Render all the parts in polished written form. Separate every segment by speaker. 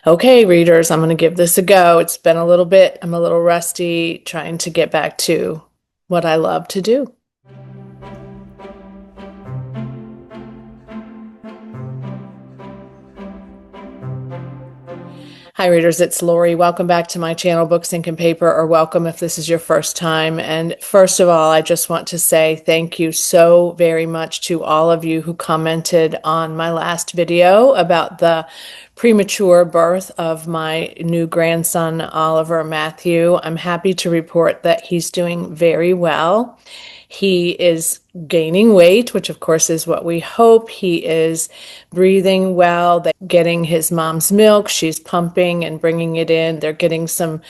Speaker 1: Okay, readers, I'm going to give this a go. It's been a little bit, I'm a little rusty trying to get back to what I love to do. Hi, readers, it's Lori. Welcome back to my channel, Books, Ink, and Paper, or welcome if this is your first time. And first of all, I just want to say thank you so very much to all of you who commented on my last video about the premature birth of my new grandson, Oliver Matthew. I'm happy to report that he's doing very well. He is gaining weight, which of course is what we hope. He is breathing well, getting his mom's milk. She's pumping and bringing it in. They're getting some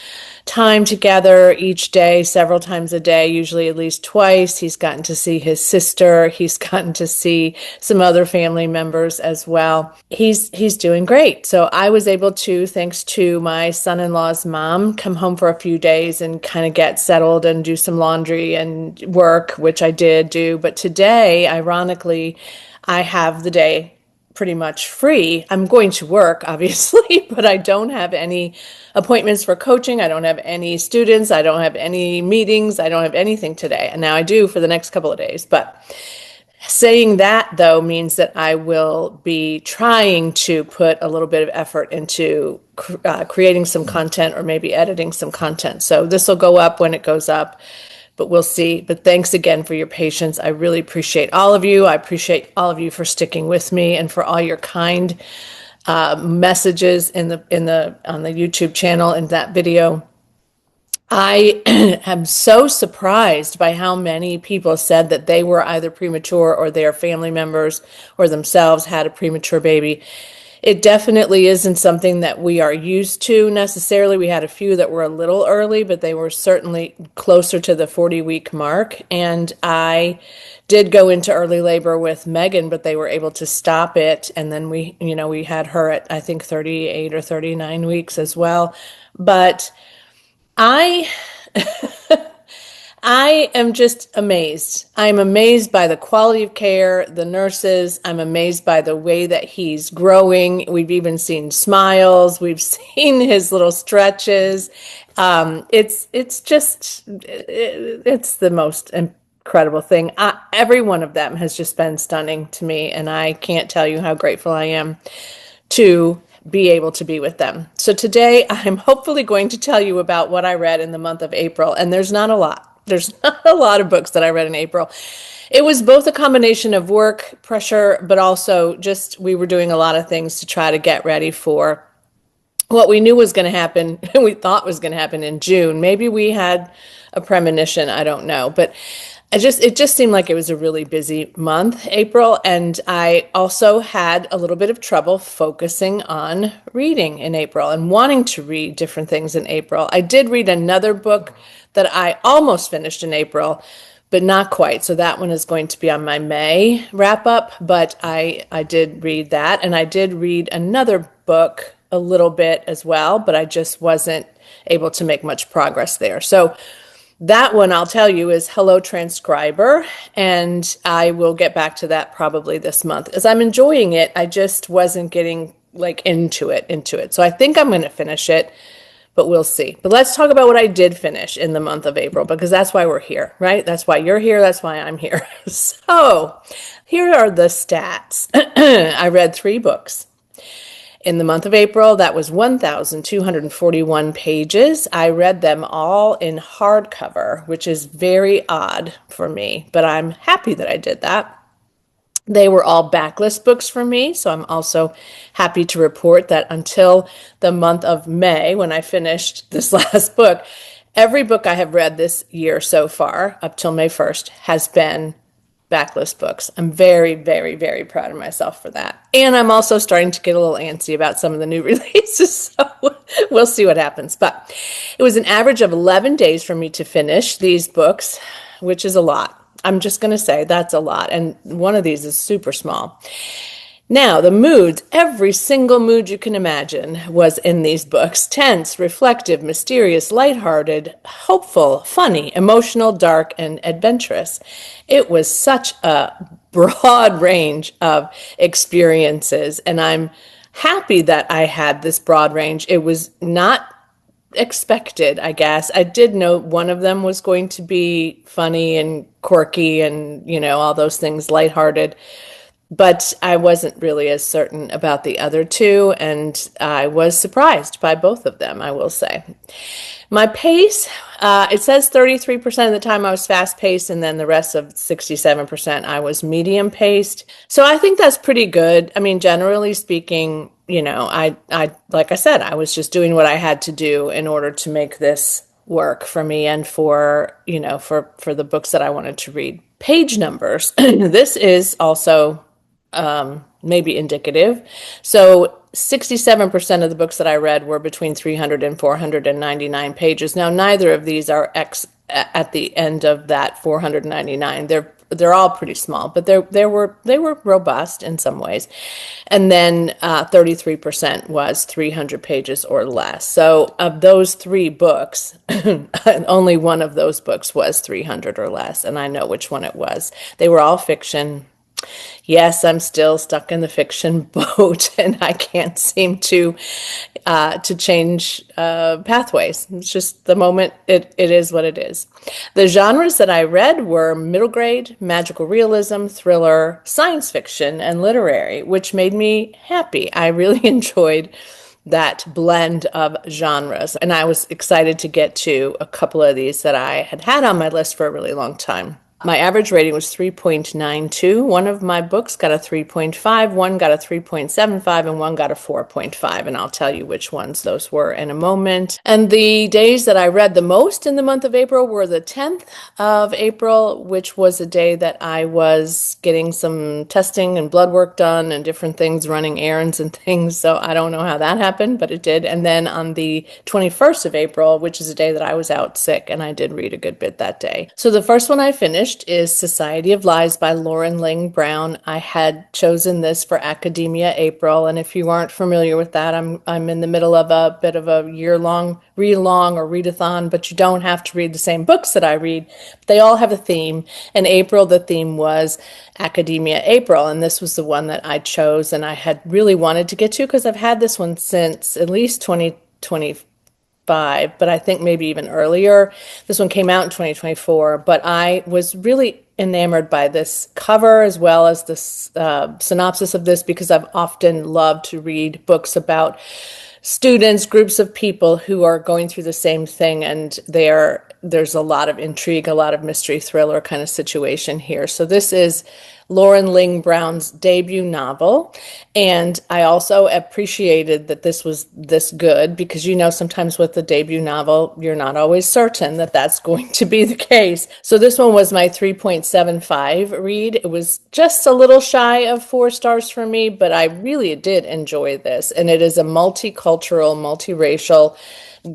Speaker 1: time together each day, several times a day, usually at least twice. He's gotten to see his sister. He's gotten to see some other family members as well. He's doing great. So I was able to, thanks to my son-in-law's mom, come home for a few days and kind of get settled and do some laundry and work, which I did do. But today, ironically, I have the day pretty much free. I'm going to work, obviously, but I don't have any appointments for coaching. I don't have any students. I don't have any meetings. I don't have anything today. And now I do for the next couple of days. But saying that, though, means that I will be trying to put a little bit of effort into creating some content or maybe editing some content. So this will go up when it goes up, but we'll see. But thanks again for your patience. I really appreciate all of you. I appreciate all of you for sticking with me and for all your kind messages on the YouTube channel and that video. I am so surprised by how many people said that they were either premature or their family members or themselves had a premature baby. It definitely isn't something that we are used to necessarily. We had a few that were a little early, but they were certainly closer to the 40-week mark. And I did go into early labor with Megan, but they were able to stop it. And then we had her at, I think, 38 or 39 weeks as well. But I I am just amazed. I'm amazed by the quality of care, the nurses. I'm amazed by the way that he's growing. We've even seen smiles. We've seen his little stretches. It's the most incredible thing. Every one of them has just been stunning to me, and I can't tell you how grateful I am to be able to be with them. So today I'm hopefully going to tell you about what I read in the month of April, and there's not a lot. There's not a lot of books that I read in April. It was both a combination of work pressure, but also just we were doing a lot of things to try to get ready for what we knew was going to happen and we thought was going to happen in June. Maybe we had a premonition, I don't know, but it just seemed like it was a really busy month, April, and I also had a little bit of trouble focusing on reading in April and wanting to read different things in April. I did read another book that I almost finished in April, but not quite. So that one is going to be on my May wrap up, but I did read that, and I did read another book a little bit as well, but I just wasn't able to make much progress there. So that one, I'll tell you, is Hello Transcriber, and I will get back to that probably this month. As I'm enjoying it, I just wasn't getting like into it. So I think I'm going to finish it, but we'll see. But let's talk about what I did finish in the month of April, because that's why we're here, right? That's why you're here. That's why I'm here. So here are the stats. I read 3 books. In the month of April, that was 1,241 pages. I read them all in hardcover, which is very odd for me, but I'm happy that I did that. They were all backlist books for me, so I'm also happy to report that until the month of May, when I finished this last book, every book I have read this year so far, up till May 1st, has been backlist books. I'm very, very, very proud of myself for that. And I'm also starting to get a little antsy about some of the new releases, so we'll see what happens. But it was an average of 11 days for me to finish these books, which is a lot. I'm just going to say that's a lot. And one of these is super small. Now, the moods, every single mood you can imagine was in these books. Tense, reflective, mysterious, lighthearted, hopeful, funny, emotional, dark, and adventurous. It was such a broad range of experiences, and I'm happy that I had this broad range. It was not expected, I guess. I did know one of them was going to be funny and quirky and, all those things, lighthearted. But I wasn't really as certain about the other two, and I was surprised by both of them, I will say. My pace, it says 33% of the time I was fast paced, and then the rest of 67% I was medium paced. So I think that's pretty good. I mean, generally speaking, like I said, I was just doing what I had to do in order to make this work for me and for the books that I wanted to read. Page numbers. This is also maybe indicative. So 67% of the books that I read were between 300 and 499 pages. Now, neither of these are at the end of that 499. They're all pretty small, but they were robust in some ways. And then 33% was 300 pages or less. So of those three books, only one of those books was 300 or less, and I know which one it was. They were all fiction. Yes, I'm still stuck in the fiction boat, and I can't seem to change pathways. It's just the moment. It is what it is. The genres that I read were middle grade, magical realism, thriller, science fiction, and literary, which made me happy. I really enjoyed that blend of genres, and I was excited to get to a couple of these that I had on my list for a really long time. My average rating was 3.92. One of my books got a 3.5, one got a 3.75, and one got a 4.5. And I'll tell you which ones those were in a moment. And the days that I read the most in the month of April were the 10th of April, which was a day that I was getting some testing and blood work done and different things, running errands and things. So I don't know how that happened, but it did. And then on the 21st of April, which is a day that I was out sick, and I did read a good bit that day. So the first one I finished is Society of Lies by Lauren Ling Brown. I had chosen this for Academia April, and if you aren't familiar with that, I'm in the middle of a bit of a year-long read-along or readathon, but you don't have to read the same books that I read. They all have a theme. In April, the theme was Academia April, and this was the one that I chose and I had really wanted to get to because I've had this one since at least 2020. But I think maybe even earlier. This one came out in 2024, but I was really enamored by this cover as well as the synopsis of this because I've often loved to read books about students, groups of people who are going through the same thing, and there's a lot of intrigue, a lot of mystery thriller kind of situation here. So this is Lauren Ling Brown's debut novel, and I also appreciated that this was this good because sometimes with the debut novel you're not always certain that that's going to be the case. So this one was my 3.75 read. It was just a little shy of 4 stars for me, but I really did enjoy this, and it is a multicultural, multiracial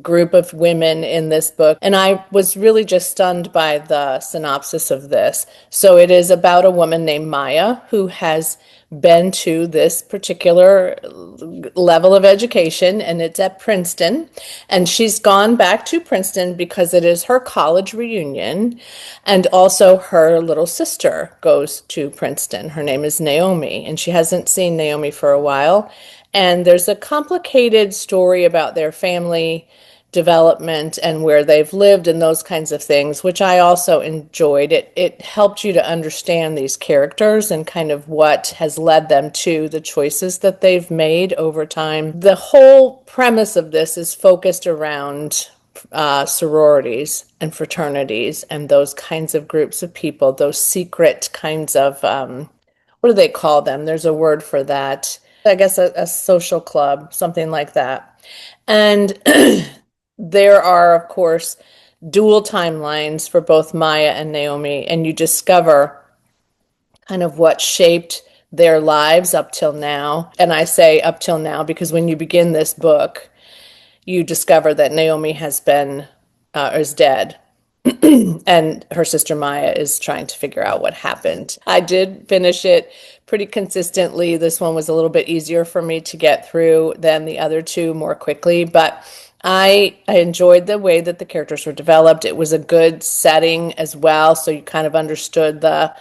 Speaker 1: group of women in this book, and I was really just stunned by the synopsis of this. So it is about a woman named Maya who has been to this particular level of education, and it's at Princeton, and she's gone back to Princeton because it is her college reunion, and also her little sister goes to Princeton. Her name is Naomi, and she hasn't seen Naomi for a while. And there's a complicated story about their family development and where they've lived and those kinds of things, which I also enjoyed. It helped you to understand these characters and kind of what has led them to the choices that they've made over time. The whole premise of this is focused around sororities and fraternities and those kinds of groups of people, those secret kinds of, what do they call them? There's a word for that. I guess a social club, something like that. And there are, of course, dual timelines for both Maya and Naomi, and you discover kind of what shaped their lives up till now. And I say up till now because when you begin this book, you discover that Naomi has been, is dead. And her sister Maya is trying to figure out what happened. I did finish it pretty consistently. This one was a little bit easier for me to get through than the other two more quickly, but I enjoyed the way that the characters were developed. It was a good setting as well, so you kind of understood the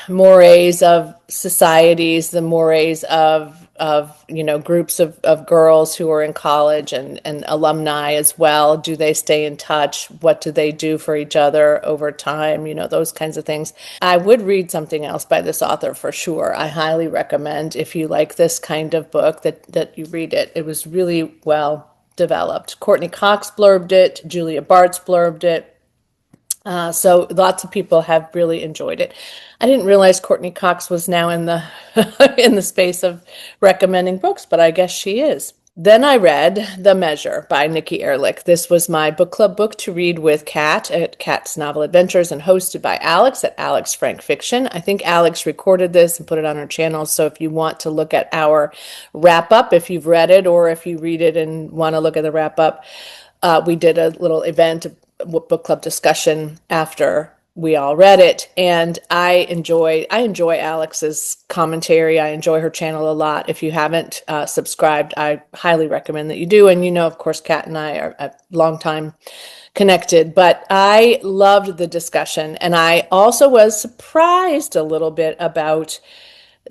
Speaker 1: mores of societies, the mores of groups of girls who are in college and alumni as well. Do they stay in touch? What do they do for each other over time? Those kinds of things. I would read something else by this author for sure. I highly recommend, if you like this kind of book, that you read it. It was really well developed. Courtney Cox blurbed it, Julia Bartz blurbed it. So lots of people have really enjoyed it. I didn't realize Courtney Cox was now in the in the space of recommending books, but I guess she is. Then I read The Measure by Nikki Erlich. This was my book club book to read with Kat at Kat's Novel Adventures and hosted by Alex at Alex Frank Fiction. I think Alex recorded this and put it on her channel. So if you want to look at our wrap up, if you've read it or if you read it and want to look at the wrap up, we did a little event, a book club discussion after we all read it, and I enjoy Alex's commentary. I enjoy her channel a lot. If you haven't subscribed, I highly recommend that you do. And of course, Kat and I are a long time connected, but I loved the discussion, and I also was surprised a little bit about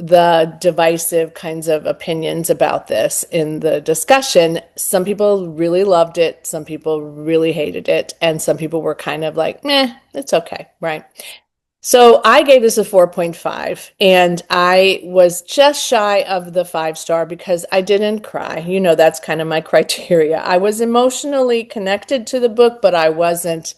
Speaker 1: the divisive kinds of opinions about this in the discussion. Some people really loved it, some people really hated it, and some people were kind of like, meh, it's okay, right? So I gave this a 4.5, and I was just shy of the 5-star because I didn't cry. That's kind of my criteria. I was emotionally connected to the book, but I wasn't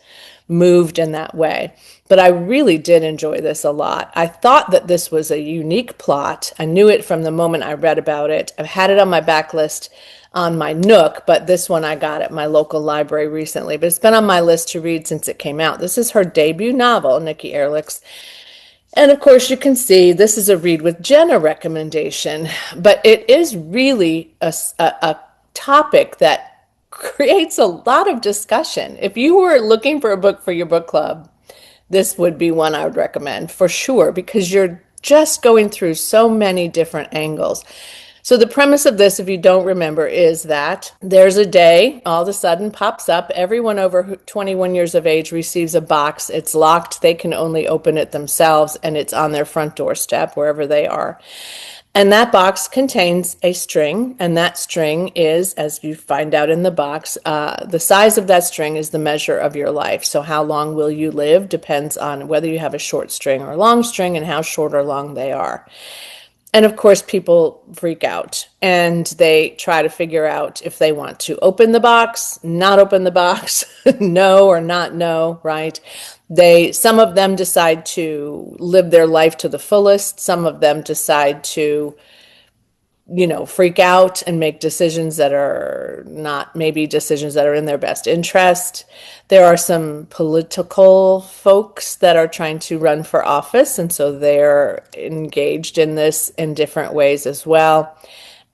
Speaker 1: moved in that way. But I really did enjoy this a lot. I thought that this was a unique plot. I knew it from the moment I read about it. I've had it on my backlist on my Nook, but this one I got at my local library recently. But it's been on my list to read since it came out. This is her debut novel, Nikki Erlich's. And of course, you can see this is a Read with Jenna recommendation, but it is really a topic that creates a lot of discussion. If you were looking for a book for your book club, this would be one I would recommend for sure, because you're just going through so many different angles. So the premise of this, if you don't remember, is that there's a day all of a sudden pops up. Everyone over 21 years of age receives a box. It's locked. They can only open it themselves, and it's on their front doorstep, wherever they are. And that box contains a string, and that string is, as you find out in the box, the size of that string is the measure of your life. So how long will you live depends on whether you have a short string or a long string and how short or long they are. And of course, people freak out and they try to figure out if they want to open the box, not open the box, no or not no, right? Some of them decide to live their life to the fullest. Some of them decide to, freak out and make decisions that are not maybe decisions that are in their best interest. There are some political folks that are trying to run for office, and so they're engaged in this in different ways as well.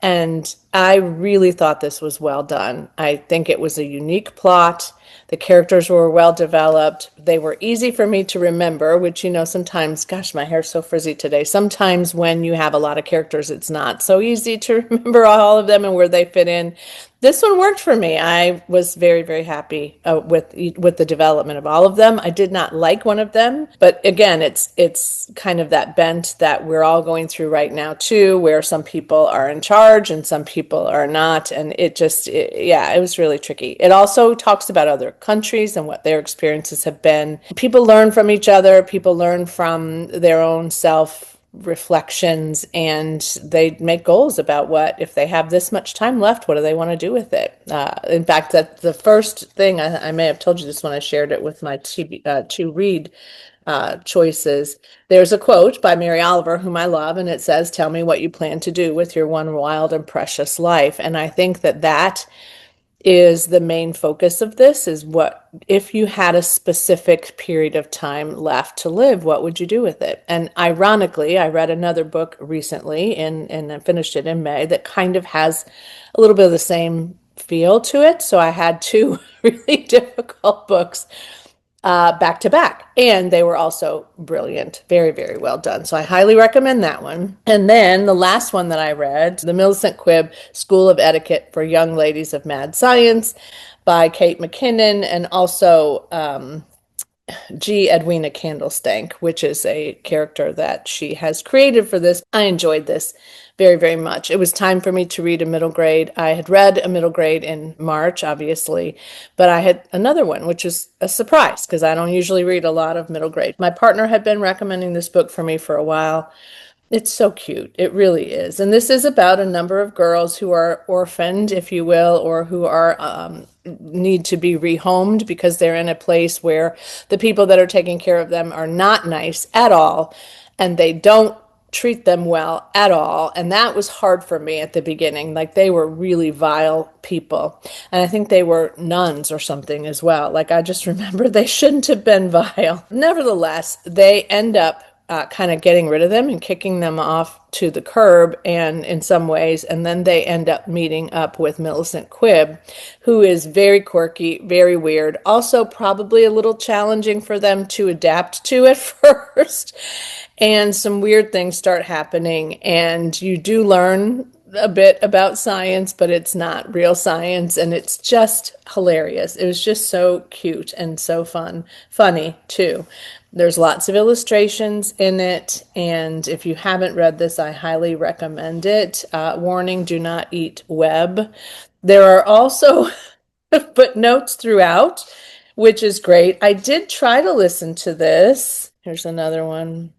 Speaker 1: And I really thought this was well done. I think it was a unique plot. The characters were well developed. They were easy for me to remember, which, sometimes, gosh, my hair's so frizzy today. Sometimes when you have a lot of characters, it's not so easy to remember all of them and where they fit in. This one worked for me. I was very, very happy with the development of all of them. I did not like one of them, but again, it's kind of that bent that we're all going through right now too, where some people are in charge and some people are not, and it was really tricky. It also talks about other countries and what their experiences have been. People learn from each other. People learn from their own self reflections, and they make goals about if they have this much time left, what do they want to do with it? In fact, that the first thing, I may have told you this when I shared it with my to read choices. There's a quote by Mary Oliver, whom I love, and it says, "Tell me what you plan to do with your one wild and precious life." And I think that is the main focus of this, is what if you had a specific period of time left to live, what would you do with it? And ironically, I read another book recently and I finished it in May that kind of has a little bit of the same feel to it. So I had two really difficult books back to back, and they were also brilliant, very, very well done. So I highly recommend that one. And then the last one that I read, the Millicent Quib School of Etiquette for Young Ladies of Mad Science by Kate McKinnon, and also G. Edwina Candlestank, which is a character that she has created for this. I enjoyed this very, very much. It was time for me to read a middle grade. I had read a middle grade in March, obviously, but I had another one, which is a surprise because I don't usually read a lot of middle grade. My partner had been recommending this book for me for a while. It's so cute. It really is. And this is about a number of girls who are orphaned, if you will, or who are need to be rehomed because they're in a place where the people that are taking care of them are not nice at all, and they don't treat them well at all. And that was hard for me at the beginning. Like they were really vile people. And I think they were nuns or something as well. Like I just remember they shouldn't have been vile. Nevertheless, they end up kind of getting rid of them and kicking them off to the curb and in some ways, and then they end up meeting up with Millicent Quib, who is very quirky, very weird, also probably a little challenging for them to adapt to at first. And some weird things start happening, and you do learn a bit about science, but it's not real science, and it's just hilarious. It was just so cute and so funny too. There's lots of illustrations in it, and if you haven't read this, I highly recommend it. Warning, do not eat web. There are also footnotes throughout, which is great. I did try to listen to this. Here's another one.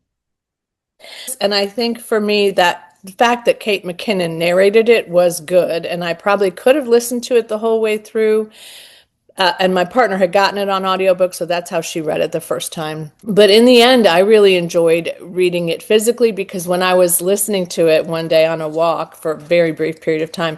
Speaker 1: And I think for me, that the fact that Kate McKinnon narrated it was good, and I probably could have listened to it the whole way through. And my partner had gotten it on audiobook, so that's how she read it the first time. But in the end, I really enjoyed reading it physically because when I was listening to it one day on a walk for a very brief period of time,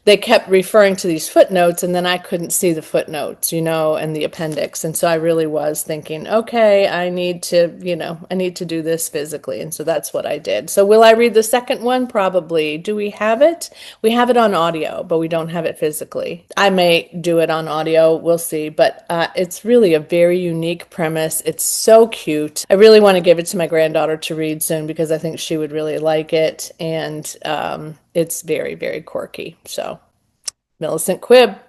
Speaker 1: they kept referring to these footnotes, and then I couldn't see the footnotes, and the appendix. And so I really was thinking, okay, I need to do this physically. And so that's what I did. So will I read the second one? Probably. Do we have it? We have it on audio, but we don't have it physically. I may do it on audio. We'll see. But it's really a very unique premise. It's so cute. I really want to give it to my granddaughter to read soon because I think she would really like it. And it's very, very quirky. So, Millicent Quib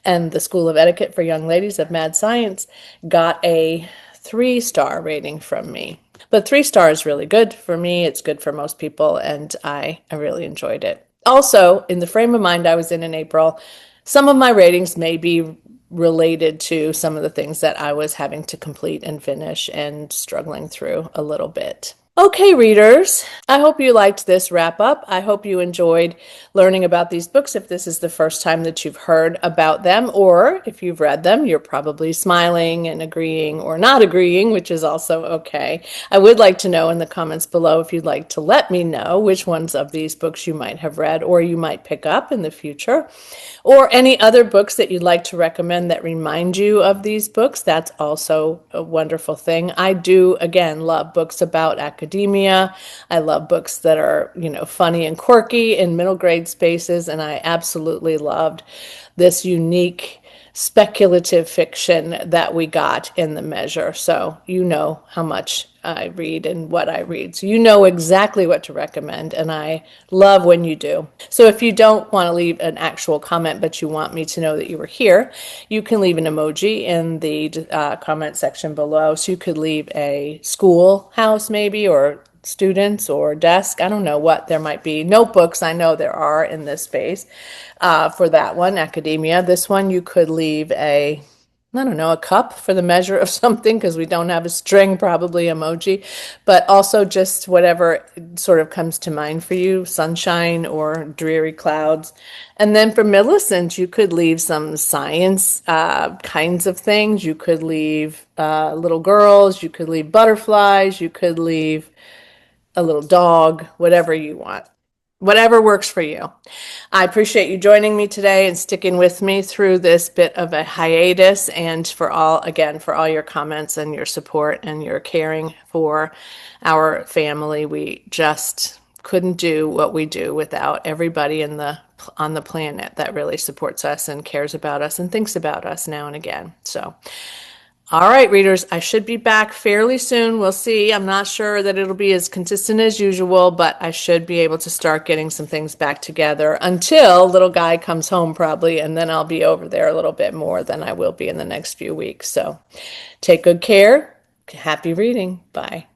Speaker 1: and the School of Etiquette for Young Ladies of Mad Science got a 3-star rating from me. But 3 stars is really good for me. It's good for most people, and I really enjoyed it. Also, in the frame of mind I was in April, some of my ratings may be related to some of the things that I was having to complete and finish and struggling through a little bit. Okay, readers, I hope you liked this wrap up. I hope you enjoyed learning about these books. If this is the first time that you've heard about them, or if you've read them, you're probably smiling and agreeing or not agreeing, which is also okay. I would like to know in the comments below if you'd like to let me know which ones of these books you might have read or you might pick up in the future, or any other books that you'd like to recommend that remind you of these books. That's also a wonderful thing. I do, again, love books about academia. I love books that are, funny and quirky in middle grade spaces, and I absolutely loved this unique speculative fiction that we got in the measure. So you know how much I read and what I read. So you know exactly what to recommend, and I love when you do. So if you don't want to leave an actual comment, but you want me to know that you were here, you can leave an emoji in the comment section below. So you could leave a schoolhouse maybe, or students or desk. I don't know what there might be. Notebooks, I know there are in this space for that one, academia. This one, you could leave a cup for the measure of something because we don't have a string, probably emoji, but also just whatever sort of comes to mind for you, sunshine or dreary clouds. And then for Millicent, you could leave some science kinds of things. You could leave little girls, you could leave butterflies, you could leave a little dog, whatever you want. Whatever works for you. I appreciate you joining me today and sticking with me through this bit of a hiatus, and for all your comments and your support and your caring for our family. We just couldn't do what we do without everybody on the planet that really supports us and cares about us and thinks about us now and again. So All right, readers, I should be back fairly soon. We'll see. I'm not sure that it'll be as consistent as usual, but I should be able to start getting some things back together until little guy comes home, probably, and then I'll be over there a little bit more than I will be in the next few weeks. So take good care. Happy reading. Bye.